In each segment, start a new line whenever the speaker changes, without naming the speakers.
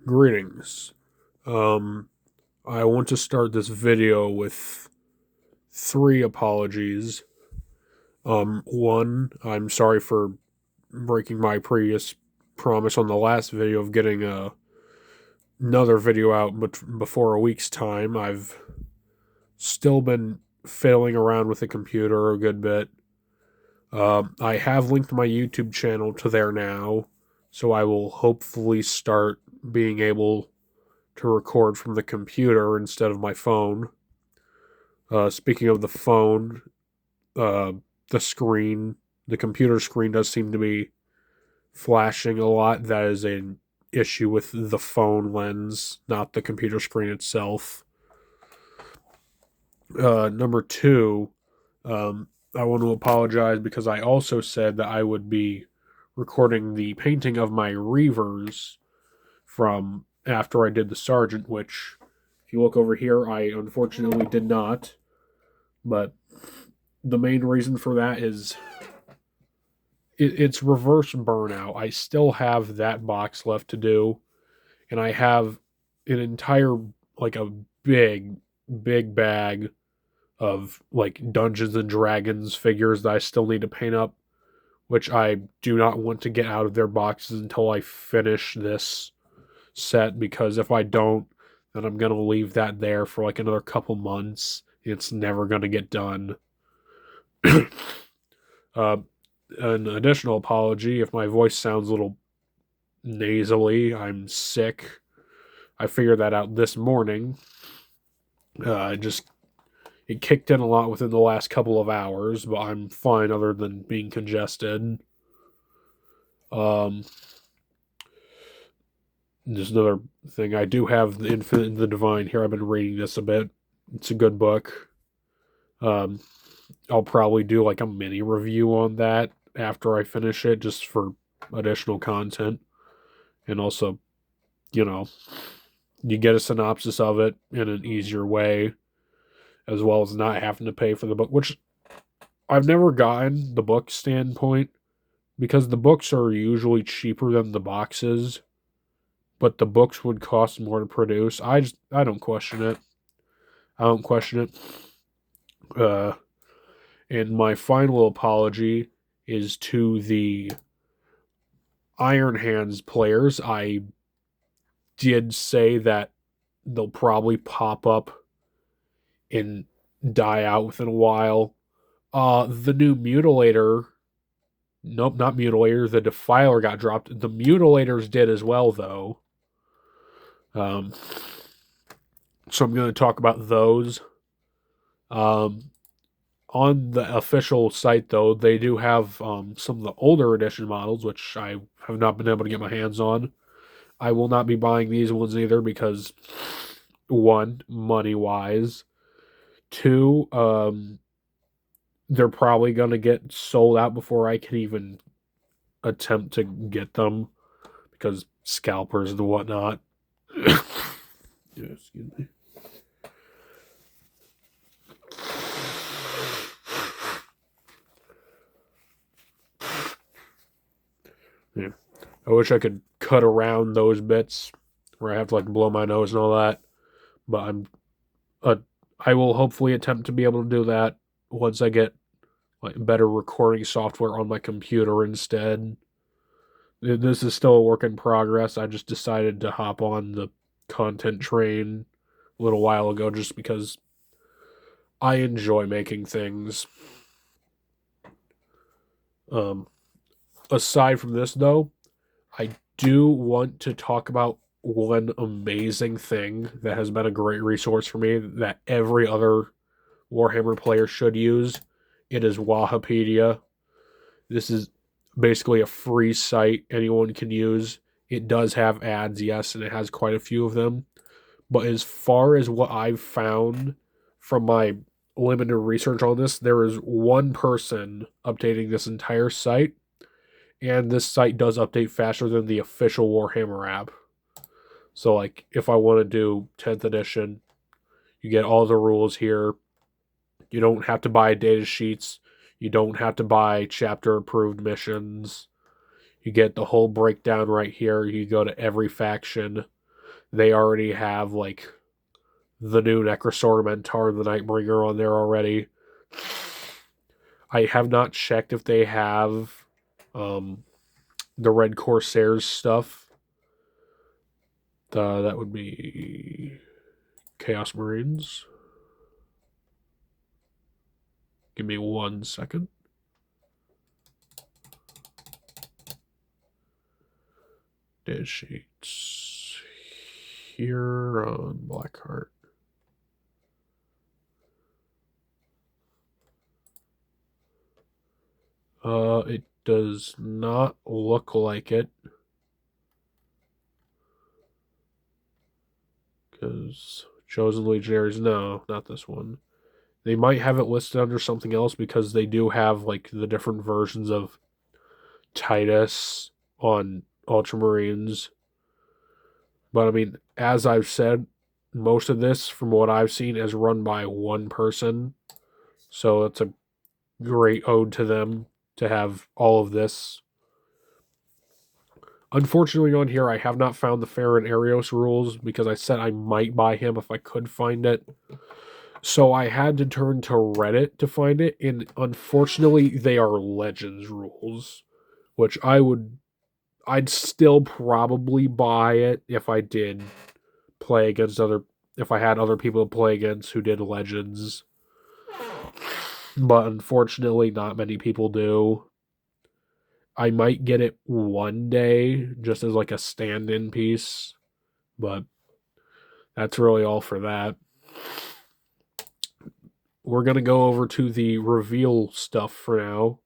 Greetings. I want to start this video with three apologies. One, I'm sorry for breaking my previous promise on the last video of getting another video out before a week's time. I've still been fiddling around with the computer a good bit. I have linked my YouTube channel to there now, so I will hopefully start being able to record from the computer instead of my phone. Speaking of the phone, uh, the computer screen does seem to be flashing a lot. That is an issue with the phone lens, not the computer screen itself. Number two, I want to apologize because I also said that I would be recording the painting of my Reavers from after I did the Sergeant, which, if you look over here, I unfortunately did not. But the main reason for that is it's reverse burnout. I still have that box left to do, and I have an entire, like a big, big bag of like Dungeons and Dragons figures that I still need to paint up, which I do not want to get out of their boxes until I finish this set, because if I don't, then I'm gonna leave that there for like another couple months. It's never gonna get done. uh, an additional apology if my voice sounds a little nasally. I'm sick. I figured that out this morning. Just it kicked in a lot within the last couple of hours, but I'm fine other than being congested. Um, just another thing. I do have the Infinite and the Divine here. I've been reading this a bit. It's a good book. Um, I'll probably do like a mini review on that after I finish it, just for additional content. And also, you know, you get a synopsis of it in an easier way, as well as not having to pay for the book, which I've never gotten the book standpoint, because the books are usually cheaper than the boxes, but the books would cost more to produce. I don't question it. I don't question it. Uh, and my final apology is to the Iron Hands players. I did say that they'll probably pop up and die out within a while. The new Mutilator, nope, not Mutilator, the Defiler got dropped. The Mutilators did as well, though. Um, so I'm going to talk about those. Um, on the official site, though, they do have some of the older edition models, which I have not been able to get my hands on. I will not be buying these ones either because, one, money wise. Two, they're probably going to get sold out before I can even attempt to get them, because scalpers and whatnot. Yeah, excuse me. Yeah. I wish I could cut around those bits where I have to like blow my nose and all that, but uh, I will hopefully attempt to be able to do that once I get like better recording software on my computer instead. This is still a work in progress. I just decided to hop on the content train a little while ago just because I enjoy making things. Um, Aside from this, though, I do want to talk about one amazing thing that has been a great resource for me that every other Warhammer player should use. It is Wahapedia. This is basically a free site anyone can use. It does have ads, yes, and it has quite a few of them. But as far as what I've found from my limited research on this, there is one person updating this entire site, and this site does update faster than the official Warhammer app. So, like, if I want to do 10th edition, you get all the rules here. You don't have to buy data sheets. You don't have to buy chapter approved missions. You get the whole breakdown right here. You go to every faction. they already have like the new Necrosaur Mentor, the Nightbringer on there already. I have not checked if they have the Red Corsairs stuff. That would be Chaos Marines. Give me 1 second. Dead sheets here on Blackheart. It does not look like it. Because Chosen Legionaries, no, not this one. They might have it listed under something else because they do have like the different versions of Titus on Ultramarines. But I mean, as I've said, most of this, from what I've seen, is run by one person. So it's a great ode to them to have all of this. Unfortunately, on here, I have not found the Farron Arios rules because I said I might buy him if I could find it. So I had to turn to Reddit to find it, and unfortunately, they are Legends rules, which I'd still probably buy it if I did play against if I had other people to play against who did Legends. But unfortunately, not many people do. I might get it one day just as like a stand-in piece, but that's really all for that. We're going to go over to the reveal stuff for now.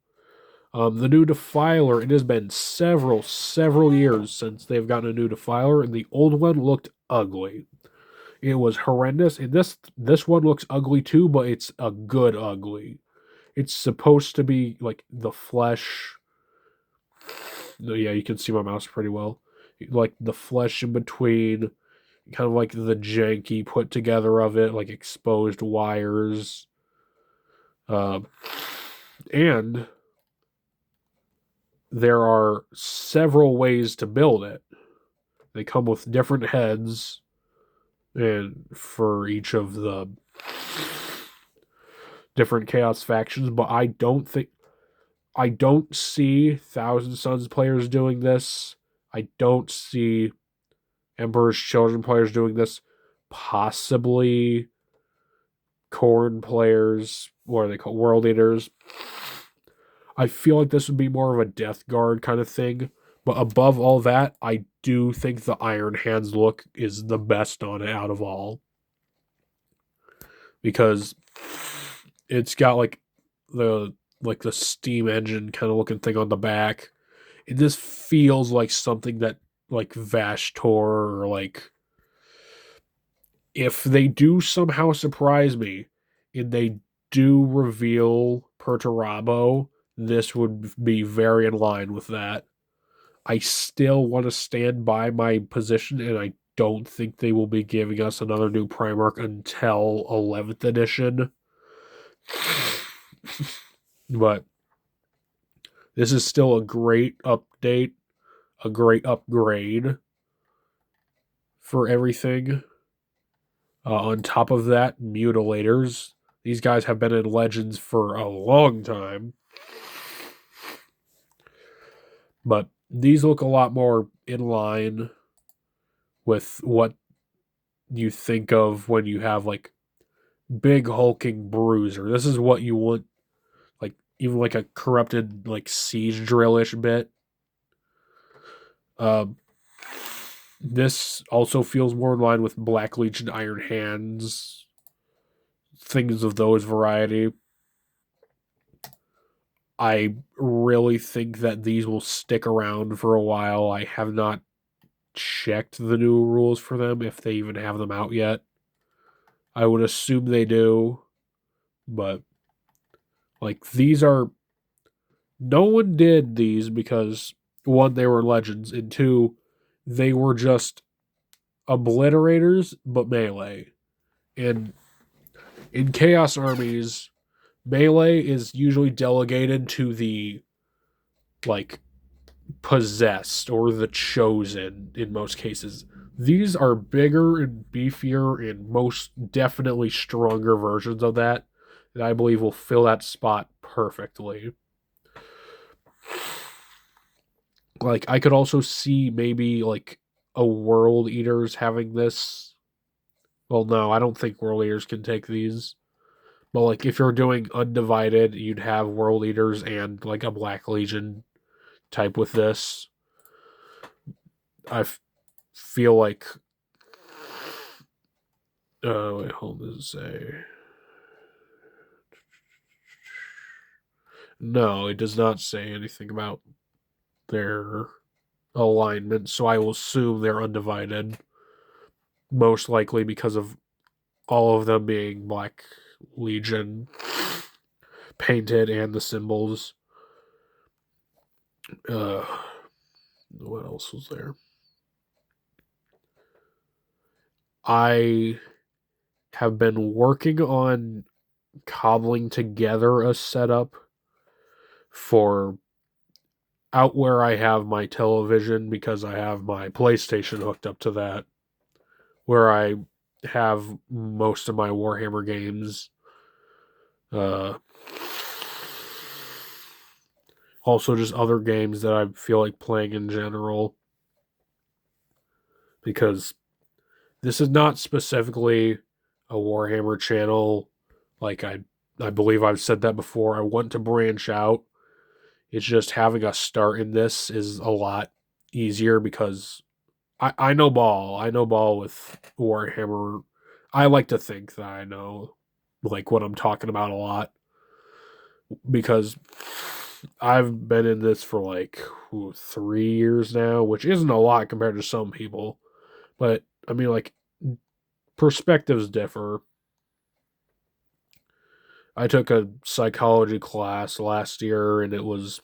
The new Defiler, it has been several years since they've gotten a new Defiler, and the old one looked ugly. It was horrendous, and this one looks ugly too, but it's a good ugly. It's supposed to be like the flesh. Yeah, you can see my mouse pretty well. Like the flesh in between, kind of like the janky put together of it, like exposed wires. And there are several ways to build it. They come with different heads, and for each of the different Chaos factions, but I don't see Thousand Sons players doing this. I don't see Emperor's Children players doing this. Possibly Khorne players, what are they called? World Eaters. I feel like this would be more of a Death Guard kind of thing. But above all that, I do think the Iron Hands look is the best on it out of all. Because it's got like the steam engine kind of looking thing on the back. It just feels like something that like Vashtor or like if they do somehow surprise me and they do reveal Perturabo, this would be very in line with that. I still want to stand by my position, and I don't think they will be giving us another new Primarch until 11th edition. But this is still a great update, a great upgrade for everything. On top of that, Mutilators. These guys have been in Legends for a long time. But these look a lot more in line with what you think of when you have like big hulking bruiser. This is what you want, like even like a corrupted like siege drillish bit. This also feels more in line with Black Legion Iron Hands, things of those variety. I really think that these will stick around for a while. I have not checked the new rules for them, if they even have them out yet. I would assume they do, but like these are, no one did these because one, they were Legends, and two, they were just obliterators but melee. And in Chaos armies, melee is usually delegated to the like possessed or the chosen in most cases. These are bigger and beefier and most definitely stronger versions of that I believe will fill that spot perfectly. Like I could also see maybe like a World Eaters having this. Well, no, I don't think World Eaters can take these. But like if you're doing Undivided, you'd have World Eaters and like a Black Legion type with this. Feel like wait, hold on, say no, it does not say anything about their alignment, so I will assume they're undivided. Most likely because of all of them being Black Legion painted and the symbols. Uh, what else was there? I have been working on cobbling together a setup for out where I have my television because I have my PlayStation hooked up to that, where I have most of my Warhammer games. Uh, Also, just other games that I feel like playing in general. Because this is not specifically a Warhammer channel. Like I believe I've said that before. I want to branch out. It's just having a start in this is a lot easier because I know ball. I know ball with Warhammer. I like to think that I know like what I'm talking about a lot because I've been in this for like 3 years now, which isn't a lot compared to some people. But I mean, like perspectives differ. I took a psychology class last year, and it was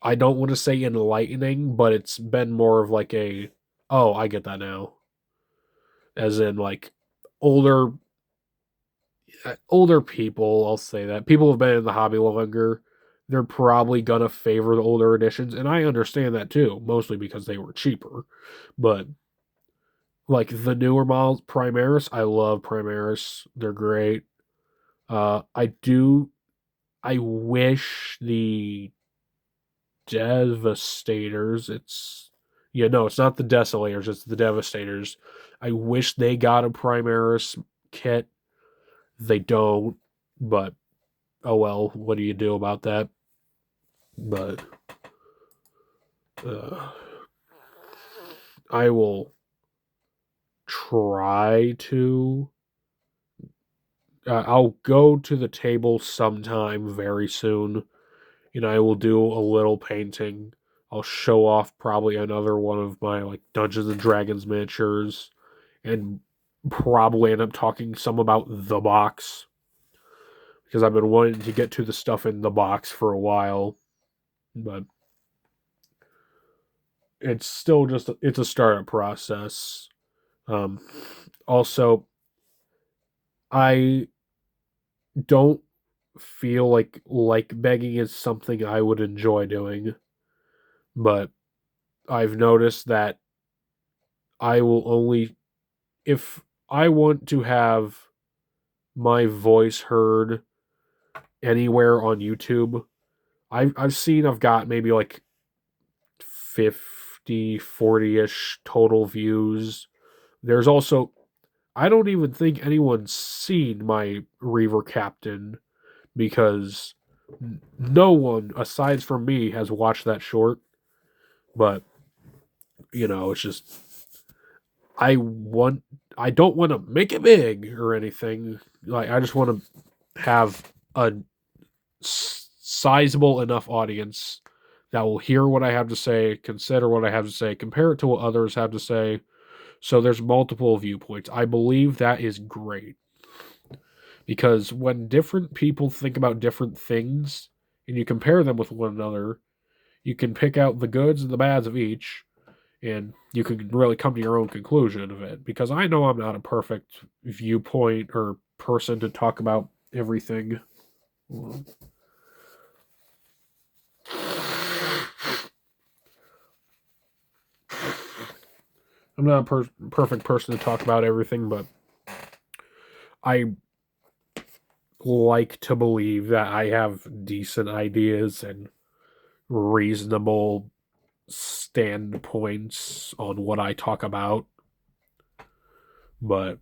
I don't want to say enlightening, but it's been more of like a oh, I get that now, as in like older older people. I'll say that people have been in the hobby longer. They're probably gonna favor the older editions, and I understand that too, mostly because they were cheaper. But like the newer models, Primaris, I love Primaris. They're great. I do. I wish the Devastators. It's not the Desolators. It's the Devastators. I wish they got a Primaris kit. They don't, but oh well. What do you do about that? But uh, I will try to. I'll go to the table sometime very soon. I will do a little painting. I'll show off probably another one of my like Dungeons and Dragons miniatures and probably end up talking some about the box because I've been wanting to get to the stuff in the box for a while, but it's still it's a startup process. Um, Also, I don't feel like begging is something I would enjoy doing, but I've noticed that I will only if I want to have my voice heard anywhere on YouTube. I've got maybe like 50, 40-ish total views. There's also I don't even think anyone's seen my Reaver Captain because no one aside from me has watched that short. But it's just I want I don't want to make it big or anything. Like I just want to have a sizable enough audience that will hear what I have to say, consider what I have to say, compare it to what others have to say. So there's multiple viewpoints. I believe that is great because when different people think about different things and you compare them with one another, you can pick out the goods and the bads of each and you can really come to your own conclusion of it because I know I'm not a perfect viewpoint or person to talk about everything. I'm not a perfect person to talk about everything, but I like to believe that I have decent ideas and reasonable standpoints on what I talk about. But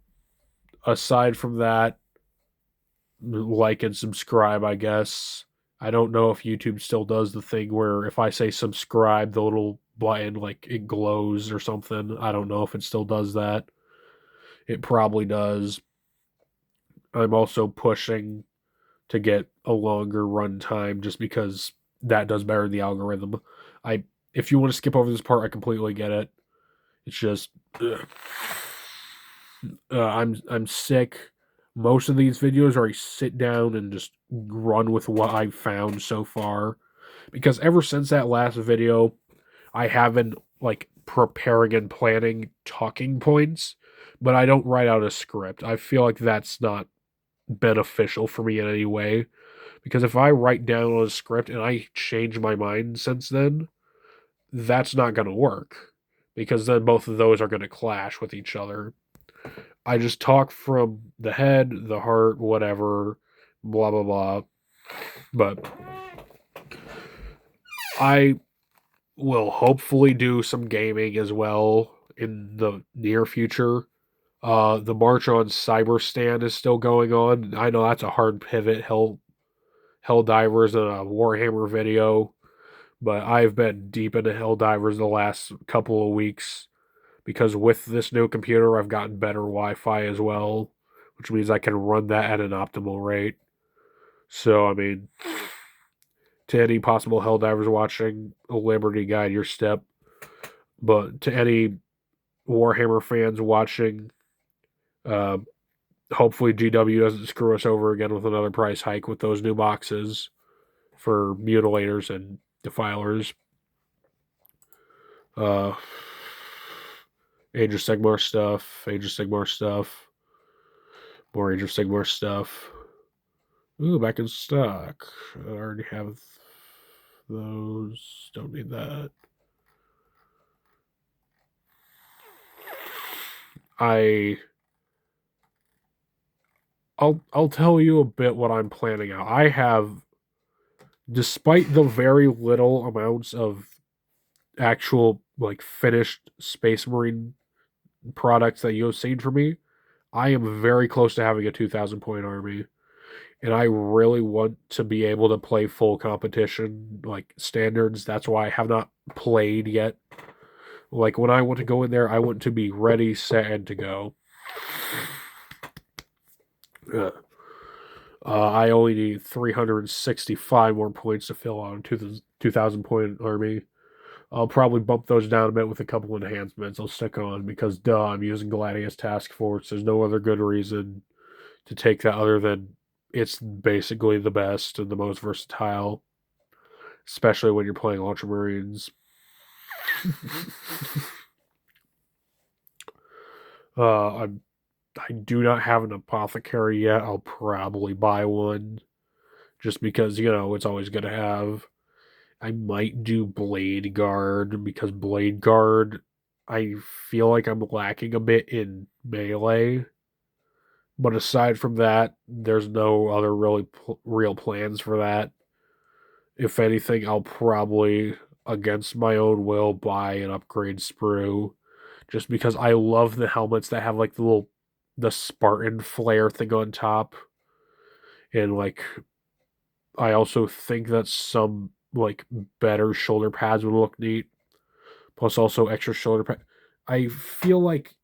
aside from that, like and subscribe, I guess. I don't know if YouTube still does the thing where if I say subscribe, the little button like it glows or something. I don't know if it still does that. It probably does. I'm also pushing to get a longer run time just because that does better in the algorithm. I If you want to skip over this part, I completely get it. It's just I'm sick. Most of these videos are I sit down and just run with what I've found so far. Because ever since that last video, I have been like preparing and planning talking points, but I don't write out a script. I feel like that's not beneficial for me in any way. Because if I write down a script and I change my mind since then, that's not going to work. Because then both of those are going to clash with each other. I just talk from the head, the heart, whatever, blah, blah, blah. But I will hopefully do some gaming as well in the near future. The March on Cyberstan is still going on. I know that's a hard pivot. Helldivers and a Warhammer video, but I've been deep into Helldivers the last couple of weeks because with this new computer, I've gotten better Wi-Fi as well, which means I can run that at an optimal rate. So, I mean, to any possible Helldivers watching, a Liberty guide your step. But to any Warhammer fans watching, uh, hopefully GW doesn't screw us over again with another price hike with those new boxes for mutilators and defilers. Uh, Age of Sigmar stuff, Age of Sigmar stuff, more Age of Sigmar stuff. Ooh, back in stock. I already have those. Don't need that. I I'll tell you a bit what I'm planning out. I have, despite the very little amounts of actual like finished Space Marine products that you have seen from me, I am very close to having a 2,000 point army, and I really want to be able to play full competition like standards. That's why I have not played yet. Like when I want to go in there, I want to be ready, set, and to go. I only need 365 more points to fill on to the 2,000 point army. I'll probably bump those down a bit with a couple enhancements I'll stick on because, duh, I'm using Gladius Task Force. There's no other good reason to take that other than it's basically the best and the most versatile, especially when you're playing Ultramarines. I do not have an apothecary yet. I'll probably buy one just because, it's always good to have. I might do Blade Guard because Blade Guard, I feel like I'm lacking a bit in melee. But aside from that, there's no other really real plans for that. If anything, I'll probably, against my own will, buy an upgrade sprue just because I love the helmets that have like the Spartan flare thing on top. And like I also think that some like better shoulder pads would look neat. Plus also extra shoulder pad. I feel like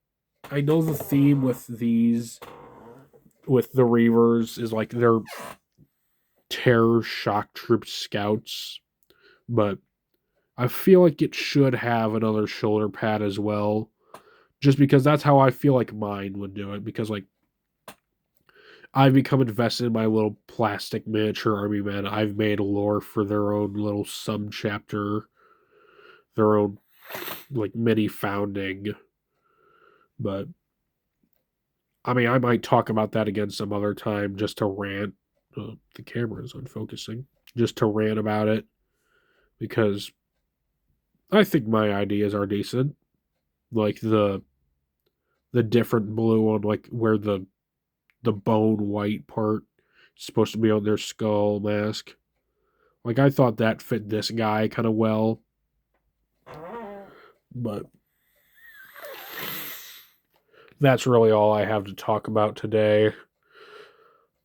I know the theme with the Reavers is like they're terror shock troop scouts, but I feel like it should have another shoulder pad as well. Just because that's how I feel like mine would do it. Because like I've become invested in my little plastic miniature army men. I've made lore for their own little sub chapter, their own like mini founding. But I mean, I might talk about that again some other time just to rant. The camera is unfocusing. Just to rant about it because I think my ideas are decent. like the different blue on like where the bone white part is supposed to be on their skull mask. Like I thought that fit this guy kind of well, but that's really all I have to talk about today.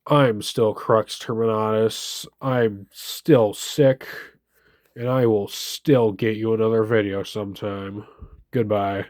I'm still Crux Terminatus. I'm still sick, and I will still get you another video sometime. Goodbye.